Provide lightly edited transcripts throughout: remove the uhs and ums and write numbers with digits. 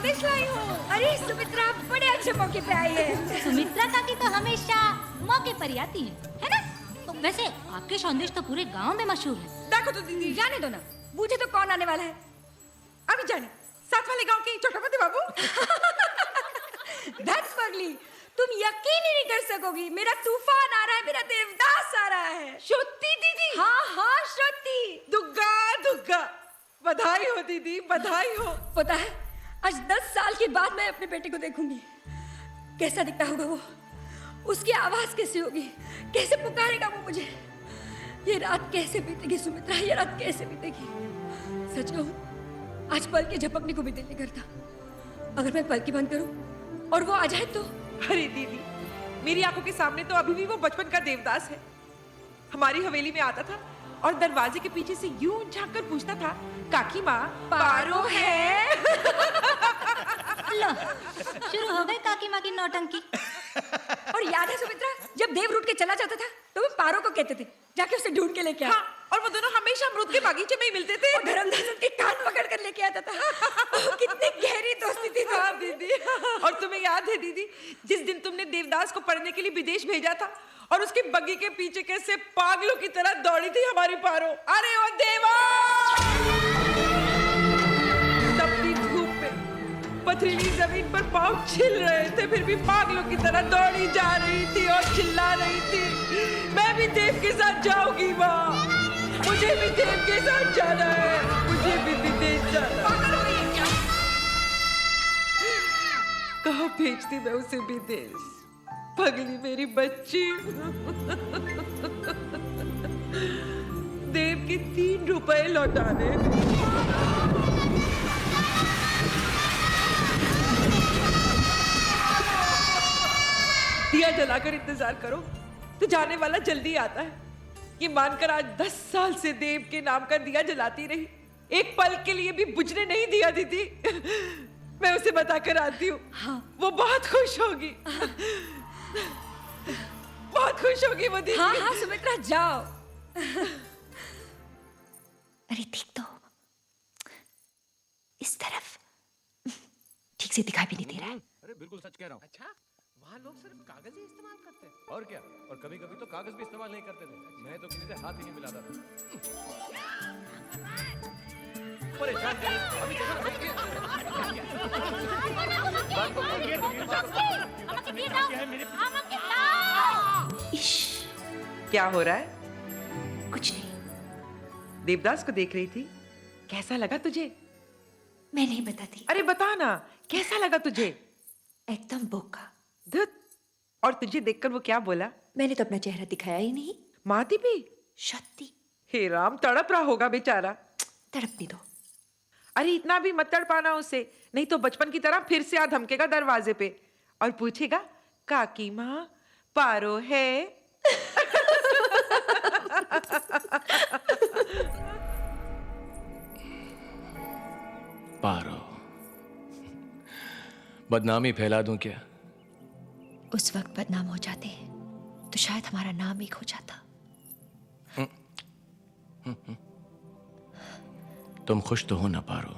संदेश लाई हूँ। अरे सुमित्रा बड़े अच्छे मौके पे आई है। सुमित्रा काकी तो हमेशा मौके पर ही आती है ना? तो वैसे आपके संदेश तो पूरे गांव में मशहूर है। देखो तो दीदी, जाने दो ना, मुझे तो कौन आने वाला है अभी जाने, साथ वाले गांव के छोटापति बाबू। धत पगली, तुम यकीन ही नहीं कर सकोगी, मेरा तूफान आ रहा है, मेरा देवदास आ रहा है। श्रुति दीदी, हाँ हाँ श्रुति, दुग्गा दुग्गा, बधाई हो दीदी, बधाई हो। पता है आज 10 साल के बाद मैं अपने बेटे को देखूंगी। कैसा दिखता होगा वो, उसकी आवाज कैसी होगी, कैसे पुकारेगा वो मुझे। ये रात कैसे बीतेगी सुमित्रा, ये रात कैसे बीतेगी। सच कहूं आज पल के झपकने को भी दिल नहीं करता। अगर मैं पल की बंद करूं और वो आ जाए तो। अरे दीदी, मेरी आंखों के सामने तो अभी भी वो बचपन का देवदास है। हमारी हवेली में आता था और दरवाजे के पीछे से यूं झांक कर पूछता था, काकी माँ पारो है? लो, शुरू हो गई काकी माँ की नौटंकी। और याद है सुमित्रा, जब देव रूठ के चला जाता था तो हम पारो को कहते थे जाके उसे ढूंढ के लेके आ। हाँ, और वो दोनों हमेशा अमरूद के बागीचे में ही मिलते थे। और धर्मदास उनके कान पकड़ कर लेके आता था। कितनी गहरी दोस्ती थी। हाँ दीदी, और तुम्हें याद है दीदी, जिस दिन तुमने देवदास को पढ़ने के लिए विदेश भेजा था और उसके बग्गी के पीछे कैसे पागलों की तरह दौड़ी थी हमारी पारो। अरे ओ देवा, तपती धूप में पथरीली जमीन पर पाँव छिल रहे थे, फिर भी पागलों की तरह दौड़ी जा रही थी और चिल्ला रही थी, मैं भी देव के साथ जाऊंगी माँ, मुझे भी देव के साथ जाना है, मुझे भी विदेश जाना है। कहाँ भेजती मैं उसे विदेश, पगली मेरी बच्ची। देव के 3 रुपए लौटाने। दिया जलाकर इंतजार करो तो जाने वाला जल्दी आता है। ये मानकर आज 10 साल से देव के नाम का दिया जलाती रही, एक पल के लिए भी बुझने नहीं दिया दीदी। मैं उसे बताकर आती हूँ। हाँ। वो बहुत खुश होगी। बहुत खुश होगी वो दीदी। हाँ हाँ सुमित्रा जाओ। अरे देख तो, इस तरफ ठीक से दिखाई भी नहीं दे रहा है। अरे बिल्कुल सच कह रहा हूँ। अच्छा, वहाँ लोग सिर्फ कागज ही इस्तेमाल करते हैं। और क्या, और कभी कभी तो कागज भी इस्तेमाल नहीं करते थे। मैं तो किसी से हाथ ही नहीं मिलाता था। परेशान करिए, अभी देखो ना, इश, क्या हो रहा है? कुछ नहीं। देवदास को देख रही थी, कैसा लगा तुझे? मैं नहीं बताती। अरे बता ना, कैसा लगा तुझे? एकदम बोका। धुत, और तुझे देखकर वो क्या बोला? मैंने तो अपना चेहरा दिखाया ही नहीं। माती भी? शक्ति। हे राम, तड़प रहा होगा बेचारा। तड़पने दो। अरे इतना भी मत तड़पाना उसे, नहीं तो बचपन की तरह फिर से आ धमकेगा दरवाजे पे और पूछेगा, काकी माँ पारो है? पारो, बदनामी फैला दूं क्या? उस वक्त बदनाम हो जाते तो शायद हमारा नाम एक हो जाता। तुम खुश तो हो ना पारो?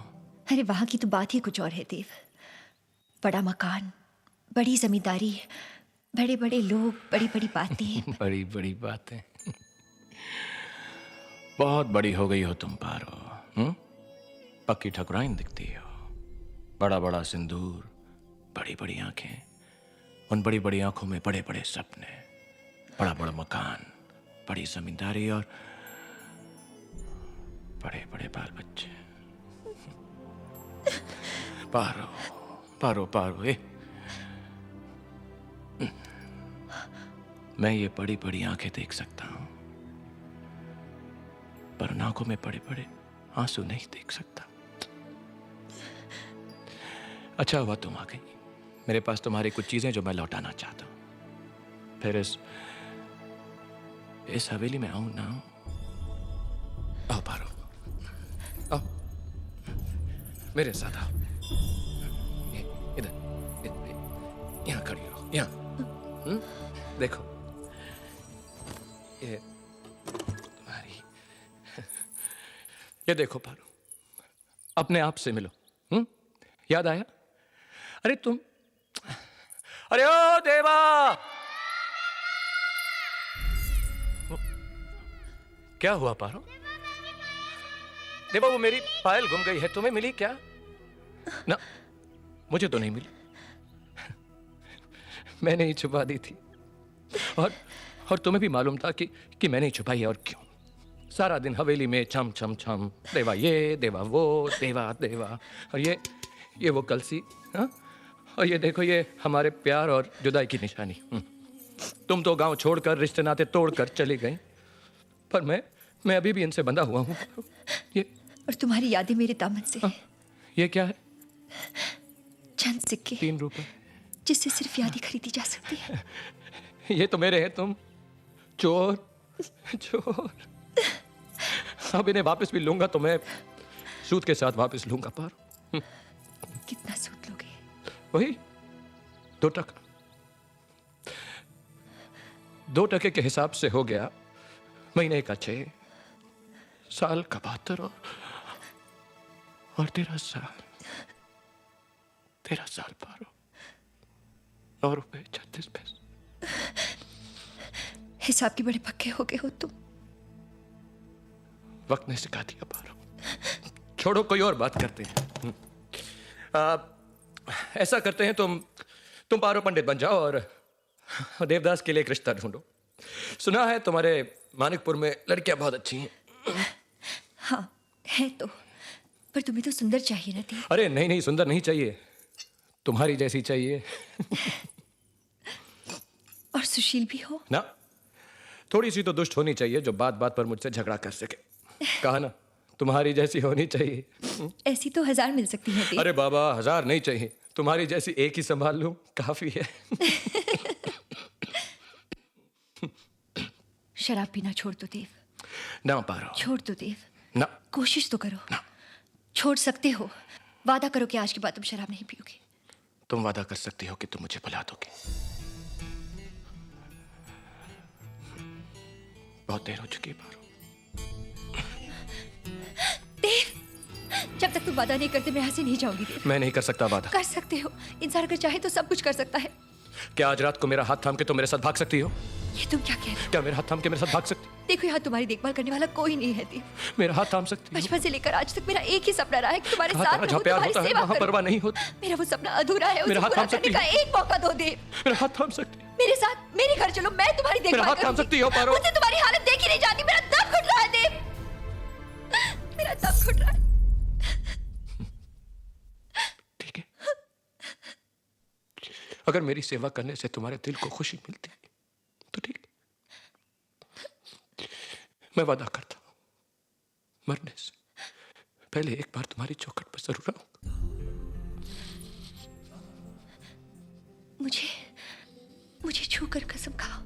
अरे वहां की तो बात ही कुछ और है देव। बड़ा मकान, बड़ी जमींदारी, बड़े बड़े लोग, बड़ी बड़ी बातें। बड़ी बड़ी बातें। बहुत बड़ी हो गई हो तुम पारो। पक्की ठकुराइन दिखती हो, बड़ा बड़ा सिंदूर, बड़ी बड़ी आंखें, उन बड़ी बड़ी आंखों में बड़े बड़े सपने, बड़ा बड़ा मकान, बड़ी जमींदारी और बड़े बड़े बाल बच्चे। पारो पारो पारो, मैं ये बड़ी बड़ी आंखें देख सकता हूं, पर उन आंखों में बड़े बड़े आंसू नहीं देख सकता। अच्छा हुआ तुम आ गई। मेरे पास तुम्हारी कुछ चीजें जो मैं लौटाना चाहता हूं। फिर इस हवेली में आऊं ना? आओ पारो, आओ मेरे साथ आओ। इधर यहां खड़ी रहो, यहां। देखो ये तुम्हारी, ये देखो पारो, अपने आप से मिलो। याद आया अरे तुम, अरे ओ देवा, क्या हुआ पारो? देवा, वो मेरी पायल गुम गई है, तुम्हें मिली क्या? ना, मुझे तो नहीं मिली। मैंने ही छुपा दी थी, और तुम्हें भी मालूम था कि मैंने ही छुपाई है। और क्यों? सारा दिन हवेली में छम छम छम, देवा ये, देवा वो, देवा देवा, और ये वो कलसी, हाँ? और ये देखो, ये हमारे प्यार और जुदाई की निशानी। तुम तो गांव छोड़कर, रिश्ते नाते तोड़कर चली गई, पर मैं अभी भी इनसे बंधा हुआ हूँ। ये और तुम्हारी यादें मेरे दामन से हैं। ये क्या है? चंद सिक्के, 3 रुपए। जिससे सिर्फ यादें खरीदी जा सकती है। ये तो मेरे हैं, तुम चोर, चोर। अब इन्हें वापस भी लूंगा तो मैं सूद के साथ वापस लूंगा। पर कितना सूद लोगे? वही 2 टका। 2 टके के हिसाब से हो गया महीने का 6, साल का 72, और 13 साल। 13 साल पारो, 9 रुपए 36 पैसे। हिसाब के बड़े पक्के हो गए हो तुम। वक्त ने सिखा दिया पारो। छोड़ो, कोई और बात करते हैं। ऐसा करते हैं, तुम पारो पंडित बन जाओ और देवदास के लिए एक रिश्ता ढूंढो। सुना है तुम्हारे मानिकपुर में लड़कियां बहुत अच्छी हैं। हाँ है तो, पर तुम्हें तो सुंदर चाहिए ना देव। अरे नहीं नहीं, सुंदर नहीं चाहिए, तुम्हारी जैसी चाहिए। और सुशील भी हो ना, थोड़ी सी तो दुष्ट होनी चाहिए, जो बात बात पर मुझसे झगड़ा कर सके। कहा ना, तुम्हारी जैसी होनी चाहिए। ऐसी तो 1000 मिल सकती है देव। अरे बाबा, 1000 नहीं चाहिए, तुम्हारी जैसी एक ही संभाल लूं काफी है। शराब पीना छोड़ दो देव। ना पारो, छोड़ दो देव, ना। कोशिश तो करो। ना। छोड़ सकते हो। वादा करो कि आज के बाद तुम शराब नहीं पियोगे। तुम वादा कर सकती हो कि तुम मुझे भुला दोगे? बहुत देर हो चुकी है पारो। देव, जब तक तुम वादा नहीं करते मैं यहाँ से नहीं जाऊंगी देव। मैं नहीं कर सकता वादा। कर सकते हो, इंसान अगर चाहे तो सब कुछ कर सकता है। क्या आज रात को मेरा हाथ थाम के तुम मेरे साथ भाग सकती हो? ये तुम क्या कह रहे हो? क्या मेरा हाथ थाम के मेरे साथ भाग सकती? देखो यहाँ तुम्हारी देखभाल करने वाला कोई नहीं है देव। मेरा हाथ थाम सकती हो? बचपन से लेकर आज तक मेरा एक ही सपना रहा है कि तुम्हारे कहा साथ था, रहूं, जहाँ प्यार तुम्हारी होता है सेवा वहाँ करूं। परवाह नहीं होती। मेरा वो सपना अधूरा है, उसे मेरा हाथ पूरा थाम सकती करने का हो? एक मौका दो देव। मेरा हाथ थाम सकती हो? मेरे साथ मेरे घर चलो, मैं तुम्हारी मेरा देखभाल हाथ थाम सकती हो पारो? मुझे तुम्हारी हालत देखी नहीं जाती, मेरा दम घुट रहा है देव। मेरा दम घुट रहा है। ठीक है, अगर मेरी सेवा करने से तुम्हारे दिल को खुशी मिलती है तो ठीक है। मैं वादा करता हूं, मरने से पहले एक बार तुम्हारी चौखट पर जरूर आऊंगा। मुझे छू कर कसम खाओ।